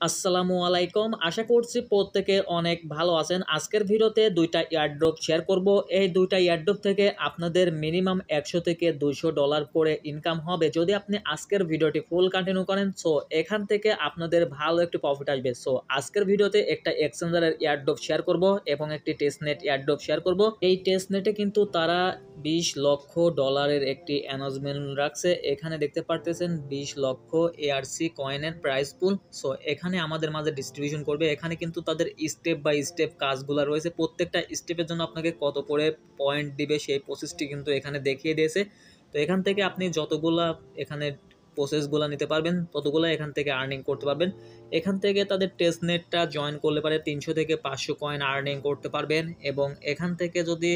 আসসালামু আলাইকুম। আশা করছি প্রত্যেকে অনেক ভালো আছেন। আজকের ভিডিওতে দুইটা এয়ারড্রপ শেয়ার করব। এই দুইটা এয়ারড্রপ থেকে আপনাদের মিনিমাম 100 থেকে 200 ডলার করে ইনকাম হবে যদি আপনি আজকের ভিডিওটি ফুল কন্টিনিউ করেন। সো এখান থেকে আপনাদের ভালো একটি প্রফিট আসবে। সো আজকের ভিডিওতে একটা এক্সচেঞ্জারের এয়ারড্রপ শেয়ার করব এবং একটি টেস্টনেট এয়ারড্রপ শেয়ার করব। এই টেস্টনেটে কিন্তু তারা 20 লক্ষ ডলারের একটি অ্যানাউন্সমেন্ট রাখছে। এখানে দেখতে পারতেছেন 20 লক্ষ এআরসি কয়েনের প্রাইস পুল। সো এখানে আমাদের মাঝে ডিস্ট্রিবিউশন করবে। এখানে কিন্তু তাদের স্টেপ বাই স্টেপ কাজগুলো রয়েছে। প্রত্যেকটা স্টেপের জন্য আপনাকে কত করে পয়েন্ট দিবে সেই প্রসেসটি কিন্তু এখানে দেখিয়ে দিয়েছে। তো এখান থেকে আপনি যতগুলা এখানে প্রসেসগুলো নিতে পারবেন ততগুলো এখান থেকে আর্নিং করতে পারবেন। এখান থেকে তাদের টেস্টনেটটা জয়েন করলে পারে 300 থেকে 500 কয়েন আর্নিং করতে পারবেন এবং এখান থেকে যদি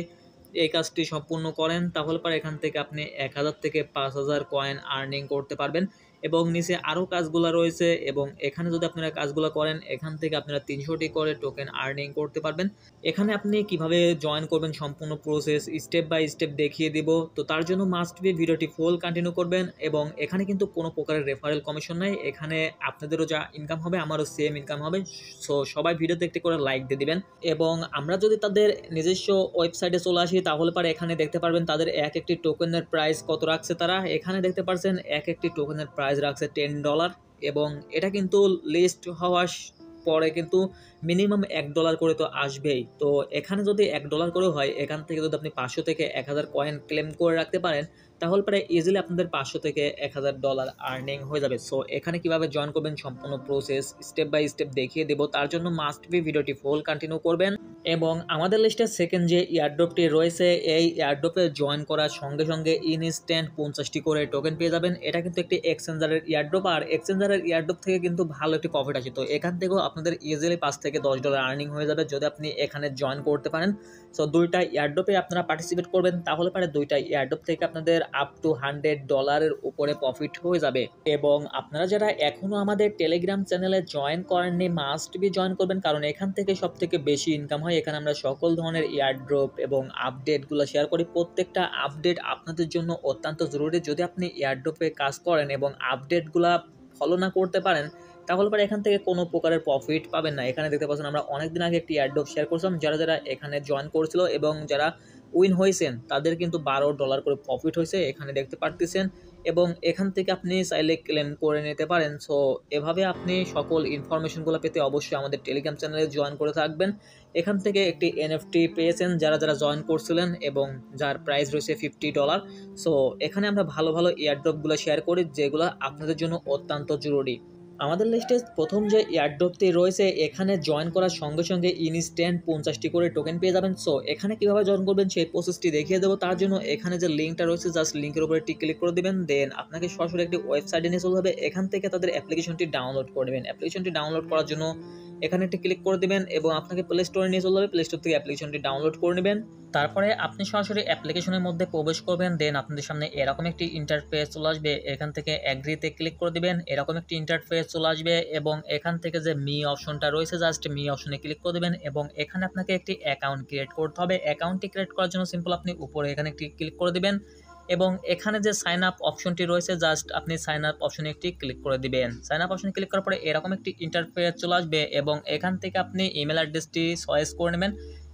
এই কাজটি সম্পূর্ণ করেন তাহলে পরে এখান থেকে আপনি 1000 থেকে 5000 কয়েন আর্নিং করতে পারবেন এবং নিচে আরও কাজগুলো রয়েছে এবং এখানে যদি আপনারা কাজগুলো করেন এখান থেকে আপনারা 300টি করে টোকেন আর্নিং করতে পারবেন। এখানে আপনি কিভাবে জয়েন করবেন সম্পূর্ণ প্রসেস স্টেপ বাই স্টেপ দেখিয়ে দিব। তো তার জন্য মাস্ট বি ভিডিওটি ফুল কন্টিনিউ করবেন এবং এখানে কিন্তু কোনো প্রকারের রেফারেল কমিশন নাই। এখানে আপনাদেরও যা ইনকাম হবে আমারও সেম ইনকাম হবে। সো সবাই ভিডিওতে একটি করে লাইক দিয়ে দিবেন এবং আমরা যদি তাদের নিজস্ব ওয়েবসাইটে চলে আসি তাহলে পরে এখানে দেখতে পারবেন তাদের এক একটি টোকেনের প্রাইস কত রাখছে তারা। এখানে দেখতে পাচ্ছেন এক একটি টোকেনের প্রাইস রাখছে $10 এবং এটা কিন্তু লিস্ট হওয়ার পরে কিন্তু মিনিমাম $1 করে তো আসবেই। তো এখানে যদি $1 করে হয় এখান থেকে যদি আপনি 500 থেকে 1000 কয়েন ক্লেম করে রাখতে পারেন তাহলে প্রায় ইজিলি আপনাদের 500 থেকে $1000 আর্নিং হয়ে যাবে। সো এখানে কিভাবে জয়েন করবেন সম্পূর্ণ প্রসেস স্টেপ বাই স্টেপ দেখিয়ে দেবো। তার জন্য মাস্ট বি ভিডিওটি ফুল কন্টিনিউ করবেন এবং আমাদের লিস্টে সেকেন্ড যে এয়ারড্রপটি রয়েছে এই এয়ারড্রপে জয়েন করার সঙ্গে সঙ্গে ইনস্ট্যান্ট 50টি করে টোকেন পেয়ে যাবেন। এটা কিন্তু একটি এক্সচেঞ্জারের এয়ারড্রপ আর এক্সচেঞ্জারের এয়ারড্রপ থেকে কিন্তু ভালো একটি প্রফিট আসে। তো এখান থেকেও আপনাদের ইজিলি 5 থেকে $10 আর্নিং হয়ে যাবে যদি আপনি এখানে জয়েন করতে পারেন। সো দুইটা এয়ারড্রপে আপনারা পার্টিসিপেট করবেন তাহলে পারে দুইটা এয়ারড্রপ থেকে আপনাদের আপ টু $100 উপরে প্রফিট হয়ে যাবে। এবং আপনারা যারা এখনো আমাদের টেলিগ্রাম চ্যানেলে জয়েন করেননি মাস্ট বি জয়েন করবেন কারণ এখান থেকে সব থেকে বেশি ইনকাম হয়। এখানে আমরা সকল ধরনের এয়ারড্রপ এবং আপডেটগুলো শেয়ার করি। প্রত্যেকটা আপডেট আপনাদের জন্য অত্যন্ত জরুরি। যদি আপনি এয়ারড্রপে কাজ করেন এবং আপডেটগুলো ফলো না করতে পারেন তাহলে পরে এখান থেকে কোনো প্রকারের প্রফিট পাবেন না। এখানে দেখতে পাচ্ছেন আমরা অনেকদিন আগে একটি এয়ারড্রপ শেয়ার করছিলাম যারা যারা এখানে জয়েন করেছিল এবং যারা উইন হয়েছেন তাদের কিন্তু $12 করে প্রফিট হয়েছে এখানে দেখতে পারতেছেন এবং এখান থেকে আপনি চাইলে ক্লেম করে নিতে পারেন। সো এভাবে আপনি সকল ইনফরমেশনগুলো পেতে অবশ্যই আমাদের টেলিগ্রাম চ্যানেলে জয়েন করে থাকবেন। এখান থেকে একটি এনএফটি পেয়েছেন যারা যারা জয়েন করছিলেন এবং যার প্রাইস রয়েছে $50। সো এখানে আমরা ভালো ভালো এয়ারড্রপগুলো শেয়ার করি যেগুলো আপনাদের জন্য অত্যন্ত জরুরি। আমাদের লিস্টে প্রথম যে এয়ারড্রপটি রয়েছে এখানে জয়েন করার সঙ্গে সঙ্গে ইনস্ট্যান্ট 50টি করে টোকেন পেয়ে যাবেন। সো এখানে কিভাবে জয়েন করবেন সেই প্রসেসটি দেখিয়ে দেবো। তার জন্য এখানে যে লিঙ্কটা রয়েছে জাস্ট লিঙ্কের উপরে ক্লিক করে দেবেন, দেন আপনাকে সরাসরি একটি ওয়েবসাইটে নিয়ে চলে যাবে। এখান থেকে তাদের অ্যাপ্লিকেশনটি ডাউনলোড করে নেবেন। অ্যাপ্লিকেশনটি ডাউনলোড করার জন্য এখানে একটি ক্লিক করে দেবেন এবং আপনাকে প্লে স্টোরে নিয়ে চলে যাবে। প্লে স্টোর থেকে অ্যাপ্লিকেশনটি ডাউনলোড করে নেবেন। তারপরে আপনি সরাসরি অ্যাপ্লিকেশনের মধ্যে প্রবেশ করবেন, দেন আপনাদের সামনে এরকম একটি ইন্টারফেস চলে আসবে। এখান থেকে অ্যাগ্রিতে ক্লিক করে দিবেন, এরকম একটি ইন্টারফেস চলে আসবে এবং এখান থেকে যে মি অপশনটা রয়েছে জাস্ট মি অপশনে ক্লিক করে দেবেন এবং এখানে আপনাকে একটি অ্যাকাউন্ট ক্রিয়েট করতে হবে। অ্যাকাউন্টটি ক্রিয়েট করার জন্য সিম্পল আপনি উপরে এখানে একটি ক্লিক করে দিবেন এবং এখানে যে সাইন আপ অপশনটি রয়েছে জাস্ট আপনি সাইন আপ অপশনে একটি ক্লিক করে দিবেন। সাইন আপ অপশনে ক্লিক করার পরে এরকম একটি ইন্টারফেস চলে আসবে এবং এখান থেকে আপনি ইমেল অ্যাড্রেসটি চয়েস করে নেবেন।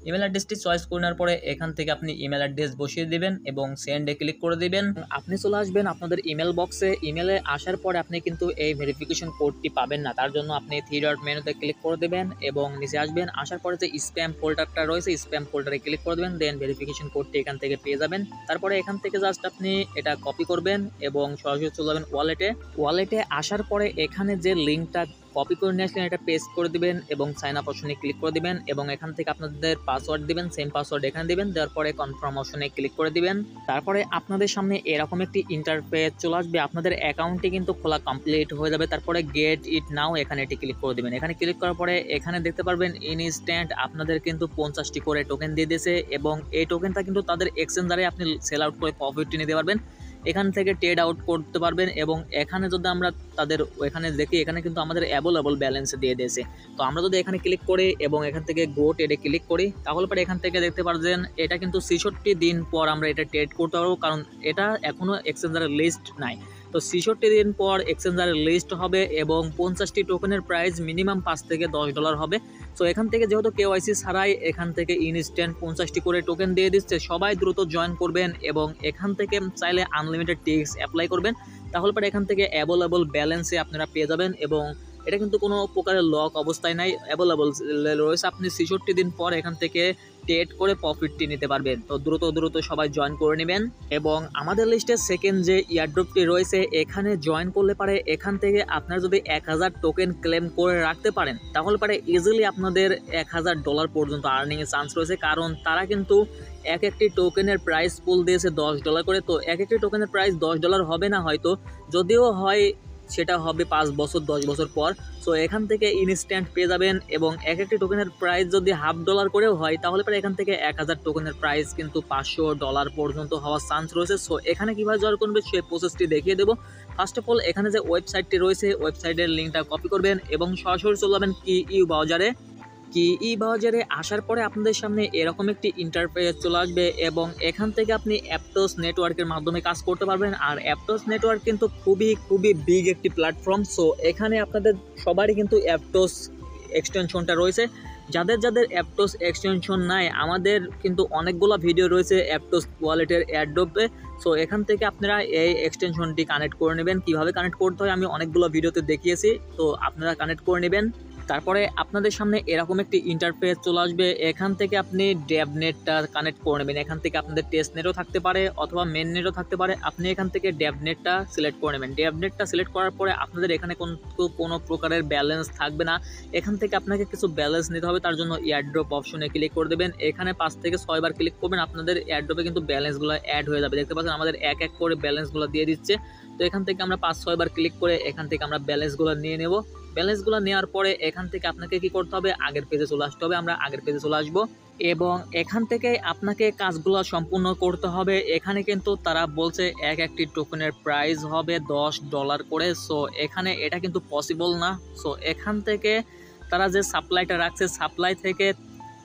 ইমেল অ্যাড্রেসটি চয়েস করে নেওয়ার পরে এখান থেকে আপনি ইমেল অ্যাড্রেস বসিয়ে দিবেন এবং সেন্ডে ক্লিক করে দিবেন। আপনি চলে আসবেন আপনাদের ইমেল বক্সে। ইমেলে আসার পরে আপনি কিন্তু এই ভেরিফিকেশন কোডটি পাবেন না, তার জন্য আপনি থ্রি ডট মেনুতে ক্লিক করে দেবেন এবং নিচে আসবেন। আসার পরে যে স্প্যাম ফোল্ডারটা রয়েছে স্প্যাম ফোল্ডারে ক্লিক করে দেবেন, দেন ভেরিফিকেশন কোডটি এখান থেকে পেয়ে যাবেন। তারপরে এখান থেকে জাস্ট আপনি এটা কপি করবেন এবং সরাসরি চলে যাবেন ওয়ালেটে আসার পরে এখানে যে লিঙ্কটা কপি করে নিয়ে আসলেন এটা পেস্ট করে দিবেন এবং সাইন আপ অপশনে ক্লিক করে দিবেন এবং এখান থেকে আপনাদের পাসওয়ার্ড দিবেন, সেম পাসওয়ার্ড এখানে দিবেন, দেওয়ার পরে কনফার্ম অপশনে ক্লিক করে দিবেন। তারপরে আপনাদের সামনে এরকম একটি ইন্টারফেস চলে আসবে। আপনাদের অ্যাকাউন্টটি কিন্তু খোলা কমপ্লিট হয়ে যাবে। তারপরে গেট ইট নাও এখানে এটি ক্লিক করে দিবেন। এখানে ক্লিক করার পরে এখানে দেখতে পারবেন ইনস্ট্যান্ট আপনাদের কিন্তু 50টি করে টোকেন দিয়ে দিয়েছে এবং এই টোকেনটা কিন্তু তাদের এক্সচেঞ্জারে আপনি সেল আউট করে প্রফিটটি নিতে পারবেন, এখান থেকে ট্রেড আউট করতে পারবেন। এবং এখানে যদি আমরা তাদের এখানে দেখি এখানে কিন্তু আমাদের অ্যাভেলেবল ব্যালেন্স দিয়ে দিয়েছে। তো আমরা যদি এখানে ক্লিক করি এবং এখান থেকে গো ট্রেডে ক্লিক করি তাহলে পরে এখান থেকে দেখতে পারবেন এটা কিন্তু 66 দিন পর আমরা এটা ট্রেড করতে পারবো কারণ এটা এখনও এক্সচেঞ্জারের লিস্ট নাই। তো 66 দিন পর এক্সচেঞ্জারে লিস্ট হবে এবং 50টি টোকেনের প্রাইস মিনিমাম $5 থেকে $10 হবে। সো এখান থেকে যেহেতু কেওয়াইসি ছাড়াই এখান থেকে ইনস্ট্যান্ট 50টি করে টোকেন দিয়ে দিচ্ছে, সবাই দ্রুত জয়েন করবেন এবং এখান থেকে চাইলে আনলিমিটেড টিক্স অ্যাপ্লাই করবেন, তাহলে পরে এখান থেকে অ্যাভেলেবল ব্যালেন্সে আপনারা পেয়ে যাবেন এবং এটা কিন্তু কোনো প্রকারের লক অবস্থায় নাই, অ্যাভেলেবল রয়েছে। আপনি 66 দিন পর এখান থেকে ট্রেড করে প্রফিটটি নিতে পারবেন। তো দ্রুত সবাই জয়েন করে নেবেন এবং আমাদের লিস্টে সেকেন্ড যে ইয়ারড্রপটি রয়েছে এখানে জয়েন করলে পারে এখান থেকে আপনারা যদি 1000 টোকেন ক্লেম করে রাখতে পারেন তাহলে পারে ইজিলি আপনাদের $1000 পর্যন্ত আর্নিংয়ের চান্স রয়েছে, কারণ তারা কিন্তু একটি টোকেনের প্রাইস পুল দিয়েছে $10 করে। তো একটি টোকেনের প্রাইস $10 হবে না হয়তো, যদিও হয় সেটা হবে 5 বছর 10 বছর পর। সো এখান থেকে ইনস্ট্যান্ট পেয়ে যাবেন এবং একটি টোকেনের প্রাইস যদি $50 করেও হয় তাহলে পরে এখান থেকে 1000 টোকেনের প্রাইস কিন্তু $500 পর্যন্ত হওয়ার চান্স রয়েছে। সো এখানে কীভাবে জয়েন করবে সেই প্রসেসটি দেখিয়ে দেবো। ফার্স্ট অফ অল এখানে যে ওয়েবসাইটটি রয়েছে ওয়েবসাইটের লিঙ্কটা কপি করবেন এবং সরাসরি চলে যাবেন ই ব্রাউজারে আসার পরে আপনাদের সামনে এরকম একটি ইন্টারফেস চলে আসবে এবং এখান থেকে আপনি অ্যাপটোস নেটওয়ার্কের মাধ্যমে কাজ করতে পারবেন। আর অ্যাপটোস নেটওয়ার্ক কিন্তু খুবই বিগ একটি প্ল্যাটফর্ম। সো এখানে আপনাদের সবারই কিন্তু অ্যাপটোস এক্সটেনশনটা রয়েছে। যাদের অ্যাপটোস এক্সটেনশন নাই, আমাদের কিন্তু অনেকগুলো ভিডিও রয়েছে অ্যাপটোস ওয়ালেটের এয়ারড্রপে। সো এখান থেকে আপনারা এই এক্সটেনশনটি কানেক্ট করে নেবেন। কিভাবে কানেক্ট করতে হয় আমি অনেকগুলো ভিডিওতে দেখিয়েছি, তো আপনারা কানেক্ট করে নেবেন। তারপরে আপনাদের সামনে এরকম একটি ইন্টারফেস চলে আসবে। এখান থেকে আপনি ডেভনেটটা কানেক্ট করে নেবেন। এখান থেকে আপনাদের টেস্টনেটও থাকতে পারে অথবা মেন নেটও থাকতে পারে। আপনি এখান থেকে ডেভনেটটা সিলেক্ট করে নেবেন। ডেভনেটটা সিলেক্ট করার পরে আপনাদের এখানে কোনো প্রকারের ব্যালেন্স থাকবে না। এখান থেকে আপনাকে কিছু ব্যালেন্স নিতে হবে, তার জন্য এয়ারড্রপ অপশনে ক্লিক করে দেবেন। এখানে 5 থেকে 6 বার ক্লিক করবেন, আপনাদের এয়ারড্রপে কিন্তু ব্যালেন্সগুলো অ্যাড হয়ে যাবে। দেখতে পাচ্ছেন আমাদের এক করে ব্যালেন্সগুলো দিয়ে দিচ্ছে। তো এখান থেকে আমরা 5-6 বার ক্লিক করে এখান থেকে আমরা ব্যালেন্সগুলো নিয়ে নেব। ব্যালেন্সগুলো নেওয়ার পরে এখান থেকে আপনাকে কি করতে হবে, আগের পেজে চলে আসতে হবে। আমরা আগের পেজে চলে আসবো এবং এখান থেকে আপনাকে কাজগুলো সম্পূর্ণ করতে হবে। এখানে কিন্তু তারা বলছে একটি টোকেনের প্রাইস হবে $10 করে। সো এখানে এটা কিন্তু পসিবল না। সো এখান থেকে তারা যে সাপ্লাইটা রাখছে সাপ্লাই থেকে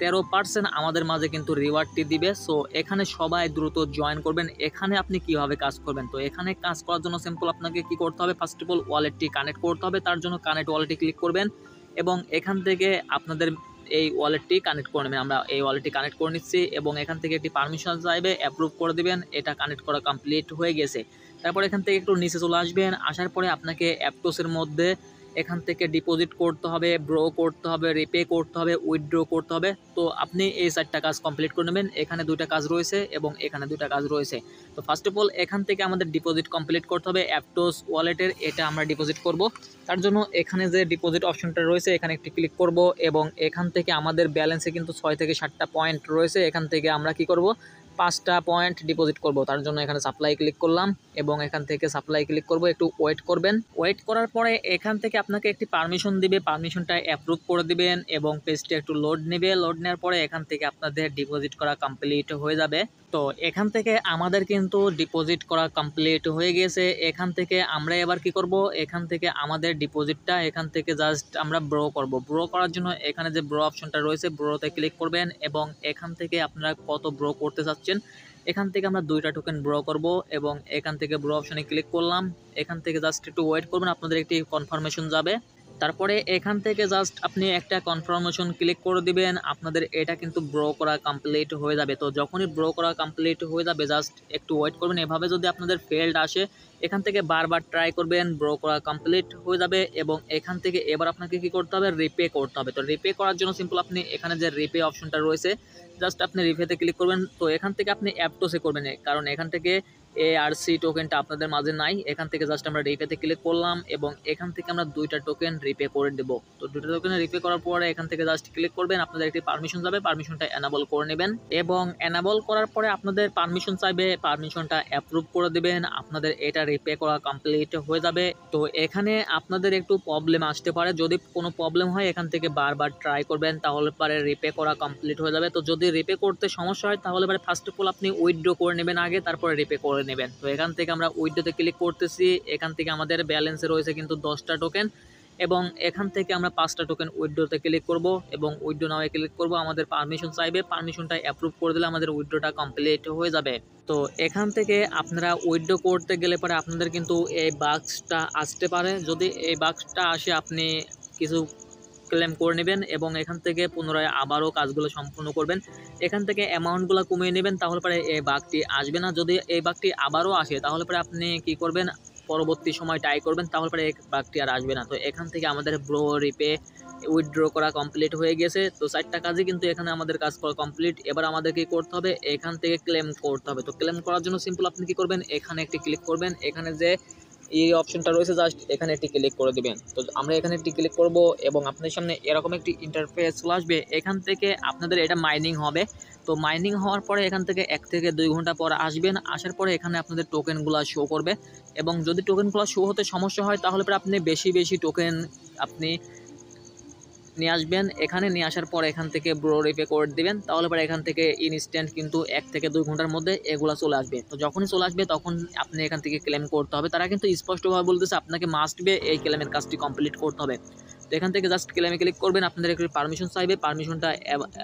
13% আমাদের মাঝে কিন্তু রিওয়ার্ডটি দিবে। সো এখানে সবাই দ্রুত জয়েন করবেন। এখানে আপনি কিভাবে কাজ করবেন, তো এখানে কাজ করার জন্য সিম্পল আপনাকে কি করতে হবে, ফার্স্ট অফ অল ওয়ালেটটি কানেক্ট করতে হবে। তার জন্য কানেক্ট ওয়ালেটে ক্লিক করবেন এবং এখান থেকে আপনাদের এই ওয়ালেটটি কানেক্ট করে নেবেন। আমরা এই ওয়ালেটটি কানেক্ট করে নিচ্ছি এবং এখান থেকে একটি পারমিশন চাইবে, অ্যাপ্রুভ করে দিবেন। এটা কানেক্ট করা কমপ্লিট হয়ে গেছে। তারপর এখান থেকে একটু নিচে চলে আসবেন। আসার পরে আপনাকে অ্যাপটোসের মধ্যে এখান থেকে ডিপোজিট করতে হবে, ব্রো করতে হবে, রিপে করতে হবে, উইথড্র করতে হবে। তো আপনি এই 4টা কাজ কমপ্লিট করে নেবেন। এখানে 2টা কাজ রয়েছে এবং এখানে 2টা কাজ রয়েছে। তো ফার্স্ট অফ অল এখান থেকে আমাদের ডিপোজিট কমপ্লিট করতে হবে অ্যাপটোস ওয়ালেটের, এটা আমরা ডিপোজিট করব। তার জন্য এখানে যে ডিপোজিট অপশনটা রয়েছে এখানে একটি ক্লিক করব এবং এখান থেকে আমাদের ব্যালেন্সে কিন্তু 6 থেকে 7টা পয়েন্ট রয়েছে। এখান থেকে আমরা কি করব, 5টা পয়েন্ট ডিপোজিট করব। তার জন্য এখানে সাপ্লাই ক্লিক করলাম এবং এখান থেকে সাপ্লাই ক্লিক করব। একটু ওয়েট করবেন। ওয়েট করার পরে এখান থেকে আপনাকে একটি পারমিশন দিবে, পারমিশনটা অ্যাপ্রুভ করে দিবেন এবং পেজটি একটু লোড নেবে। লোড নেওয়ার পরে এখান থেকে আপনাদের ডিপোজিট করা কমপ্লিট হয়ে যাবে। তো এখান থেকে আমাদের কিন্তু ডিপোজিট করা কমপ্লিট হয়ে গেছে। এখান থেকে আমরা এবার কি করব, এখান থেকে আমাদের ডিপোজিটটা এখান থেকে জাস্ট আমরা ব্রো করব। ব্রো করার জন্য এখানে যে ব্রো অপশনটা রয়েছে ব্রোতে ক্লিক করবেন এবং এখান থেকে আপনারা কত ব্রো করতে চাচ্ছেন এখান থেকে আমরা 2টা টোকেন ব্রো করব এবং এখান থেকে ব্রো অপশনে ক্লিক করলাম। এখান থেকে জাস্ট একটু ওয়েট করবেন, আপনাদের একটি কনফার্মেশন যাবে। তারপরে এখান থেকে জাস্ট আপনি একটা কনফার্মেশন ক্লিক করে দিবেন, আপনাদের এটা কিন্তু ব্রো করা কমপ্লিট হয়ে যাবে। তো যখনই ব্রো করা কমপ্লিট হয়ে যাবে জাস্ট একটু ওয়েট করবেন। এভাবে যদি আপনাদের ফেল্ড আসে এখান থেকে বারবার ট্রাই করবেন, ব্রো করা কমপ্লিট হয়ে যাবে এবং এখান থেকে এবার আপনাকে কি করতে হবে, রিপে করতে হবে। তো রিপে করার জন্য সিম্পল আপনি এখানে যে রিপে অপশনটা রয়েছে জাস্ট আপনি রিপেতে ক্লিক করবেন। তো এখান থেকে আপনি অ্যাপটোসে করবেন, কারণ এখান থেকে ARC টোকেনটা আপনাদের মাঝে নাই। এখান থেকে জাস্ট আমরা রিপেতে ক্লিক করলাম এবং এখান থেকে আমরা 2টা টোকেন রিপে করে দেব। তো 2টা টোকেন রিপে করার পরে এখান থেকে জাস্ট ক্লিক করবেন, আপনাদের একটি পারমিশন যাবে, পারমিশনটা এনাবল করে নেবেন এবং এনাবল করার পরে আপনাদের পারমিশন চাইবে, পারমিশনটা অ্যাপ্রুভ করে দেবেন। আপনাদের এটা রিপে করা কমপ্লিট হয়ে যাবে। তো এখানে আপনাদের একটু প্রবলেম আসতে পারে, যদি কোনো প্রবলেম হয় এখান থেকে বারবার ট্রাই করবেন, তাহলে পরে রিপে করা কমপ্লিট হয়ে যাবে। তো যদি রিপে করতে সমস্যা হয় তাহলে পরে ফার্স্ট অফ অল আপনি উইথড্র করে নেবেন আগে, তারপরে রিপে করে নেবেন। তো এখান থেকে আমরা উইথড্রোতে ক্লিক করতেছি। এখান থেকে আমাদের ব্যালেন্সে রয়েছে কিন্তু 10টা টোকেন এবং এখান থেকে আমরা 5টা টোকেন উইথড্রোতে ক্লিক করব এবং উইথড্রো নাও ক্লিক করব। আমাদের পারমিশন চাইবে, পারমিশনটা অ্যাপ্রুভ করে দিলে আমাদের উইথড্রোটা কমপ্লিট হয়ে যাবে। তো এখান থেকে আপনারা উইথড্রো করতে গেলে পরে আপনাদের কিন্তু এই বাক্সটা আসতে পারে। যদি এই বাক্সটা আসে আপনি কিছু ক্লেম করে নেবেন এবং এখান থেকে পুনরায় আবারও কাজগুলো সম্পূর্ণ করবেন। এখান থেকে অ্যামাউন্টগুলো কমিয়ে নেবেন, তাহলে পরে এই বাগটি আসবে না। যদি এই বাগটি আবারও আসে তাহলে পরে আপনি কি করবেন, পরবর্তী সময় ট্রাই করবেন, তাহলে পরে এই বাগটি আর আসবে না। তো এখান থেকে আমাদের ব্রো রিপে উইথড্র করা কমপ্লিট হয়ে গেছে। তো 4টা কাজই কিন্তু এখানে আমাদের কাজ করা কমপ্লিট। এবার আমাদের কি করতে হবে, এখান থেকে ক্লেম করতে হবে। তো ক্লেম করার জন্য সিম্পল আপনি কি করবেন, এখানে একটি ক্লিক করবেন, এখানে যে এই অপশনটা রয়েছে জাস্ট এখানে একটি ক্লিক করে দিবেন। তো আমরা এখানে একটি ক্লিক করব এবং আপনাদের সামনে এরকম একটি ইন্টারফেস চলে আসবে। এখান থেকে আপনাদের এটা মাইনিং হবে। তো মাইনিং হওয়ার পরে এখান থেকে 1 থেকে 2 ঘন্টা পর আসবেন, আসার পরে এখানে আপনাদের টোকেনগুলো শো করবে এবং যদি টোকেনগুলো শো হতে সমস্যা হয় তাহলে পরে আপনি বেশি টোকেন আপনি নিয়ে আসবেন। এখানে নিয়ে আসার পর এখান থেকে ব্রো রিপে করে দিবেন, তাহলে পরে এখান থেকে ইনস্ট্যান্ট কিন্তু 1 থেকে 2 ঘন্টার মধ্যে এগুলো চলে আসবে। তো যখনই চলে আসবে তখন আপনি এখান থেকে ক্লেম করতে হবে। তারা কিন্তু স্পষ্টভাবে বলতেছে আপনাকে মাস্ট বি এই ক্লেমের কাজটি কমপ্লিট করতে হবে। তো এখান থেকে জাস্ট ক্লেমে ক্লিক করবেন, আপনাদের একটু পারমিশন চাইবে, পারমিশনটা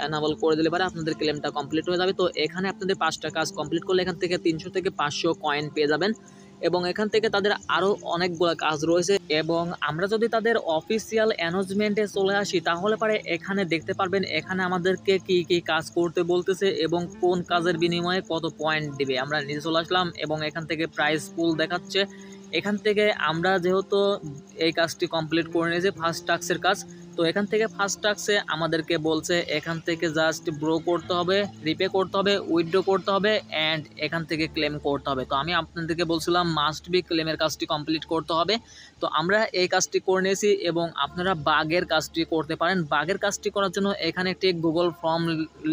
এনাবল করে দিলে পরে আপনাদের ক্লেমটা কমপ্লিট হয়ে যাবে। তো এখানে আপনাদের 5টা কাজ কমপ্লিট করলে এখান থেকে 300 থেকে 500 কয়েন পেয়ে যাবেন এবং এখান থেকে তাদের আরও অনেকগুলো কাজ রয়েছে। এবং আমরা যদি তাদের অফিসিয়াল অ্যানাউন্সমেন্টে চলে আসি তাহলে পরে এখানে দেখতে পারবেন এখানে আমাদেরকে কি কি কাজ করতে বলতেছে এবং কোন কাজের বিনিময়ে কত পয়েন্ট দিবে। আমরা নিচে চলে আসলাম এবং এখান থেকে প্রাইস পুল দেখাচ্ছে। এখান থেকে আমরা যেহেতু এই কাজটি কমপ্লিট করে নিয়েছি ফার্স্ট টাস্কের কাজ, তো এখান থেকে ফার্স্ট টাস্কে আমাদেরকে বলছে এখান থেকে জাস্ট ব্রো করতে হবে, রিপে করতে হবে, উইথড্র করতে হবে অ্যান্ড এখান থেকে ক্লেম করতে হবে। তো আমি আপনাদেরকে বলছিলাম মাস্ট বি ক্লেমের কাজটি কমপ্লিট করতে হবে। তো আমরা এই কাজটি করে নিয়েছি এবং আপনারা বাগের কাজটি করতে পারেন। বাগের কাজটি করার জন্য এখানে একটি গুগল ফর্ম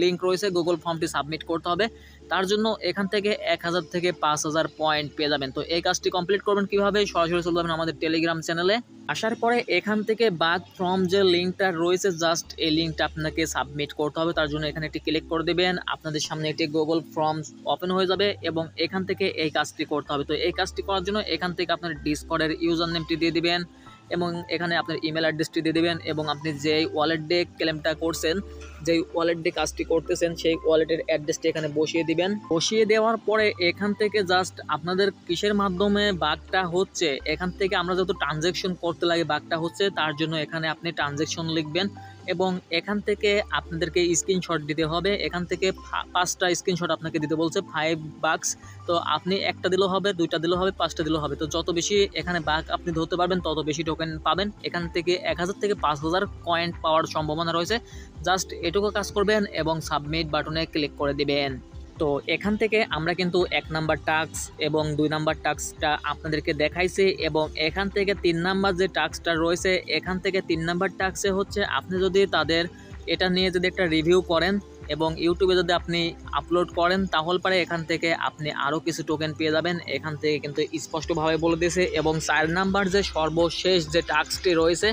লিঙ্ক রয়েছে, গুগল ফর্মটি সাবমিট করতে হবে। তার জন্য এখান থেকে 1000 থেকে 5000 পয়েন্ট পেয়ে যাবেন। তো এই কাজটি কমপ্লিট করবেন কিভাবে, সরাসরি চলে যাবেন আমাদের টেলিগ্রাম চ্যানেলে। আসার পরে এখান থেকে বাগ ফর্ম যে লিঙ্কটা রয়েছে জাস্ট এই লিঙ্কটা আপনাকে সাবমিট করতে হবে। তার জন্য এখানে একটি ক্লিক করে দেবেন, আপনাদের সামনে একটি গুগল ফর্ম ওপেন হয়ে যাবে এবং এখান থেকে এই কাজটি করতে হবে। তো এই কাজটি করার জন্য এখান থেকে আপনার ডিসকর্ডের ইউজার নেমটি দিয়ে দিবেন এবং এখানে আপনার ইমেল অ্যাড্রেসটি দিয়ে দেবেন এবং আপনি যেই ওয়ালেট দিয়ে ক্লেমটা করছেন, যেই ওয়ালেট দিয়ে কাজটি করতেছেন সেই ওয়ালেটের অ্যাড্রেসটি এখানে বসিয়ে দিবেন। বসিয়ে দেওয়ার পরে এখান থেকে জাস্ট আপনাদের কিসের মাধ্যমে বাগটা হচ্ছে, এখান থেকে আমরা যত ট্রানজ্যাকশন করতে লাগে বাগটা হচ্ছে, তার জন্য এখানে আপনি ট্রানজ্যাকশন লিখবেন এবং এখান থেকে আপনাদেরকে স্ক্রিনশট দিতে হবে। এখান থেকে 5টা স্ক্রিনশট আপনাকে দিতে বলছে 5 বাক্স। তো আপনি একটা দিলেও হবে, 2টা দিলেও হবে, 5টা দিলেও হবে। তো যত বেশি এখানে বাগ আপনি ধরতে পারবেন তত বেশি টোকেন পাবেন। এখান থেকে 1000 থেকে 5000 কয়েন পাওয়ার সম্ভাবনা রয়েছে। জাস্ট এটুকু কাজ করবেন এবং সাবমিট বাটনে ক্লিক করে দিবেন। তো এখান থেকে আমরা কিন্তু 1 নাম্বার টাস্ক এবং 2 নাম্বার টাস্কটা আপনাদেরকে দেখাইছি এবং এখান থেকে 3 নাম্বার যে টাস্কটা রয়েছে, এখান থেকে 3 নাম্বার টাস্কে হচ্ছে আপনি যদি তাদের এটা নিয়ে যদি একটা রিভিউ করেন এবং ইউটিউবে যদি আপনি আপলোড করেন তাহলে পরে এখান থেকে আপনি আরও কিছু টোকেন পেয়ে যাবেন। এখান থেকে কিন্তু স্পষ্টভাবে বলে দিয়েছে। এবং 4 নাম্বার যে সর্বশেষ যে টাস্কটি রয়েছে,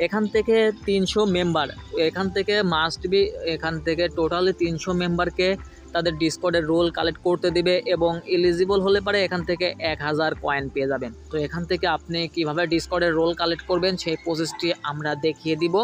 এখান থেকে 300 মেম্বার, এখান থেকে মাস্ট বি এখান থেকে টোটালি 300 মেম্বারকে তাদের ডিসকর্ডের রোল কালেক্ট করতে দিবে এবং এলিজিবল হলে পারে এখান থেকে 1000 কয়েন পেয়ে যাবেন। তো এখান থেকে আপনি কিভাবে ডিসকর্ডের রোল কালেক্ট করবেন সেই প্রসেসটি আমরা দেখিয়ে দিব।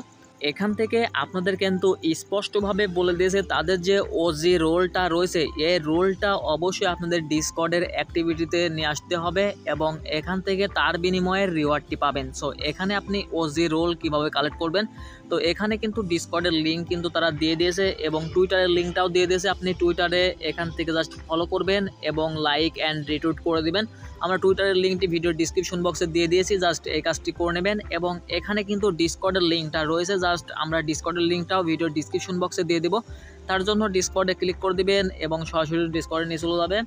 এখান থেকে আপনাদের কিন্তু স্পষ্টভাবে বলে দিয়েছে তাদের যে ওজি রোলটা রয়েছে, এই রোলটা অবশ্যই আপনাদের ডিসকর্ডের অ্যাক্টিভিটিতে নিয়ে আসতে হবে এবং এখান থেকে তার বিনিময়ে রিওয়ার্ডটি পাবেন। সো এখানে আপনি ওজি রোল কিভাবে কালেক্ট করবেন, তো এখানে কিন্তু ডিসকর্ডের লিঙ্ক কিন্তু তারা দিয়ে দিয়েছে এবং টুইটারের লিঙ্কটাও দিয়ে দিয়েছে। আপনি টুইটারে এখান থেকে জাস্ট ফলো করবেন এবং লাইক অ্যান্ড রিটুইট করে দিবেন। আমরা টুইটারের লিঙ্কটি ভিডিও ডিসক্রিপশন বক্সে দিয়ে দিয়েছি, জাস্ট এই কাজটি করে নেবেন। এবং এখানে কিন্তু ডিসকর্ডের লিঙ্কটা রয়েছে, জাস্ট আমরা ডিসকর্ডের লিঙ্কটাও ভিডিও ডিসক্রিপশন বক্সে দিয়ে দেবো। তার জন্য ডিসকর্ডে ক্লিক করে দিবেন এবং সরাসরি ডিসকর্ডে নিয়ে চলে যাবে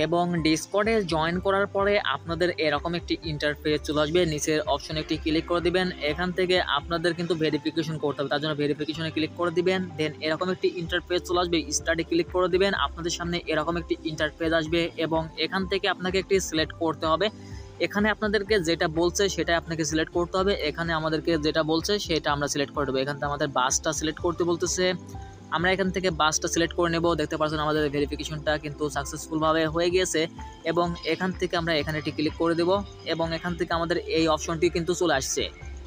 এবং ডিসকর্ডে জয়েন করার পরে আপনাদের এরকম একটি ইন্টারফেস চলে আসবে। নিচের অপশনে একটি ক্লিক করে দিবেন, এখান থেকে আপনাদের কিন্তু ভেরিফিকেশন করতে হবে, তার জন্য ভেরিফিকেশনে ক্লিক করে দিবেন। দেন এরকম একটি ইন্টারফেস চলে আসবে, স্টার্টে ক্লিক করে দিবেন, আপনাদের সামনে এরকম একটি ইন্টারফেস আসবে এবং এখান থেকে আপনাকে একটি সিলেক্ট করতে হবে। এখানে আপনাদেরকে যেটা বলছে সেটা আপনাকে সিলেক্ট করতে হবে। এখানে আমাদেরকে যেটা বলছে সেটা আমরা সিলেক্ট করে দেবো। এখান থেকে আমাদের বাসটা সিলেক্ট করতে বলতেছে, আমরা এখান থেকে বাসটা সিলেক্ট করে নেব। দেখতে পাচ্ছেন আমাদের ভেরিফিকেশনটা কিন্তু সাকসেসফুলভাবে হয়ে গিয়েছে এবং এখান থেকে আমরা এখানে একটি ক্লিক করে দেব এবং এখান থেকে আমাদের এই অপশনটি কিন্তু চলে আসছে।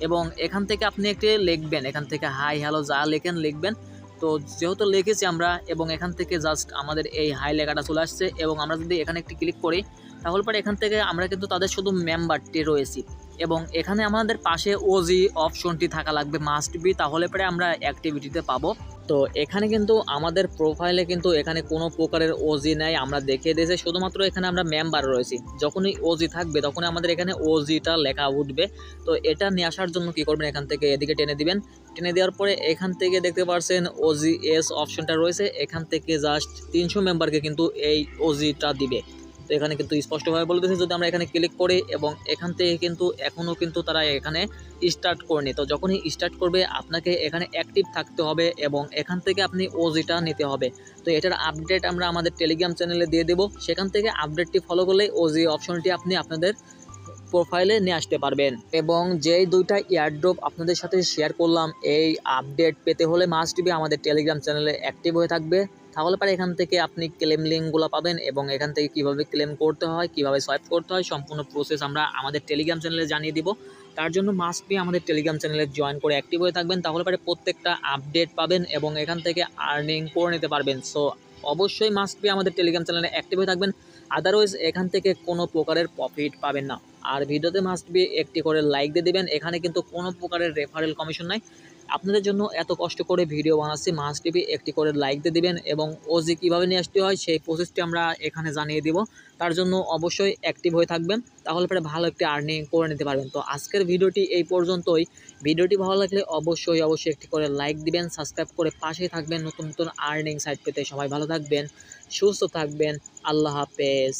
এবং এখান থেকে আপনি একটি লিখবেন, এখান থেকে হাই হ্যালো যা লেখেন লিখবেন। তো যেহেতু লিখেছি আমরা এবং এখান থেকে জাস্ট আমাদের এই হাই লেখাটা চলে আসছে এবং আমরা যদি এখানে একটি ক্লিক করি তাহলে পরে এখান থেকে আমরা কিন্তু তাদের শুধু মেম্বারটি রয়েছি এবং এখানে আমাদের পাশে ওজি অপশনটি থাকা লাগবে মাস্ট বি, তাহলে পরে আমরা অ্যাক্টিভিটিতে পাবো। তো এখানে কিন্তু আমাদের প্রোফাইলে কিন্তু এখানে কোনো প্রকারের ওজি নাই, আমরা দেখিয়ে দিয়েছি, শুধুমাত্র এখানে আমরা মেম্বার রয়েছি। যখনই ওজি থাকবে তখনই আমাদের এখানে ওজিটা লেখা উঠবে। তো এটা নিয়ে আসার জন্য কি করবেন, এখান থেকে এদিকে টেনে দিবেন। টেনে দেওয়ার পরে এখান থেকে দেখতে পাচ্ছেন ওজিএস অপশনটা রয়েছে, এখান থেকে জাস্ট 300 মেম্বারকে কিন্তু এই ওজিটা দিবে। তো এখানে কিন্তু স্পষ্টভাবে বলে দিয়েছে, যদি আমরা এখানে ক্লিক করি এবং এখান থেকে কিন্তু এখনও কিন্তু তারা এখানে স্টার্ট করেনি। তো যখনই স্টার্ট করবে আপনাকে এখানে অ্যাক্টিভ থাকতে হবে এবং এখান থেকে আপনি ওজিটা নিতে হবে। তো এটার আপডেট আমরা আমাদের টেলিগ্রাম চ্যানেলে দিয়ে দেবো, সেখান থেকে আপডেটটি ফলো করলেই ওজি অপশনটি আপনি আপনাদের প্রোফাইলে নিয়ে আসতে পারবেন। এবং যেই দুইটা এয়ারড্রপ আপনাদের সাথে শেয়ার করলাম, এই আপডেট পেতে হলে মাস্ট বি আমাদের টেলিগ্রাম চ্যানেলে অ্যাক্টিভ হয়ে থাকবে, তাহলে পরে এখান থেকে আপনি ক্লেম লিঙ্কগুলো পাবেন এবং এখান থেকে কিভাবে ক্লেম করতে হয়, কিভাবে সোয়াইপ করতে হয়, সম্পূর্ণ প্রসেস আমরা আমাদের টেলিগ্রাম চ্যানেলে জানিয়ে দিব। তার জন্য মাস্ট বি আমাদের টেলিগ্রাম চ্যানেলে জয়েন করে অ্যাক্টিভ হয়ে থাকবেন, তাহলে পরে প্রত্যেকটা আপডেট পাবেন এবং এখান থেকে আর্নিং করে নিতে পারবেন। সো অবশ্যই মাস্ট বি আমাদের টেলিগ্রাম চ্যানেলে অ্যাক্টিভ হয়ে থাকবেন, আদারওয়াইজ এখান থেকে কোনো প্রকারের প্রফিট পাবেন না। আর ভিডিওতে মাস্ট বি একটি করে লাইক দিয়ে দেবেন, এখানে কিন্তু কোনো প্রকারের রেফারেল কমিশন নাই। আপনাদের জন্য এত কষ্ট করে ভিডিও বানাচ্ছি, মাস্ট বি একটি করে লাইক দিয়ে দিবেন এবং ওজি কীভাবে নিয়ে আসতে হয় সেই প্রসেসটি আমরা এখানে জানিয়ে দিব। তার জন্য অবশ্যই অ্যাক্টিভ হয়ে থাকবেন, তাহলে পরে ভালো একটি আর্নিং করে নিতে পারবেন। তো আজকের ভিডিওটি এই পর্যন্তই। ভিডিওটি ভালো লাগলে অবশ্যই একটি করে লাইক দিবেন, সাবস্ক্রাইব করে পাশেই থাকবেন নতুন নতুন আর্নিং সাইট পেতে। সবাই ভালো থাকবেন, সুস্থ থাকবেন, আল্লাহ হাফেজ।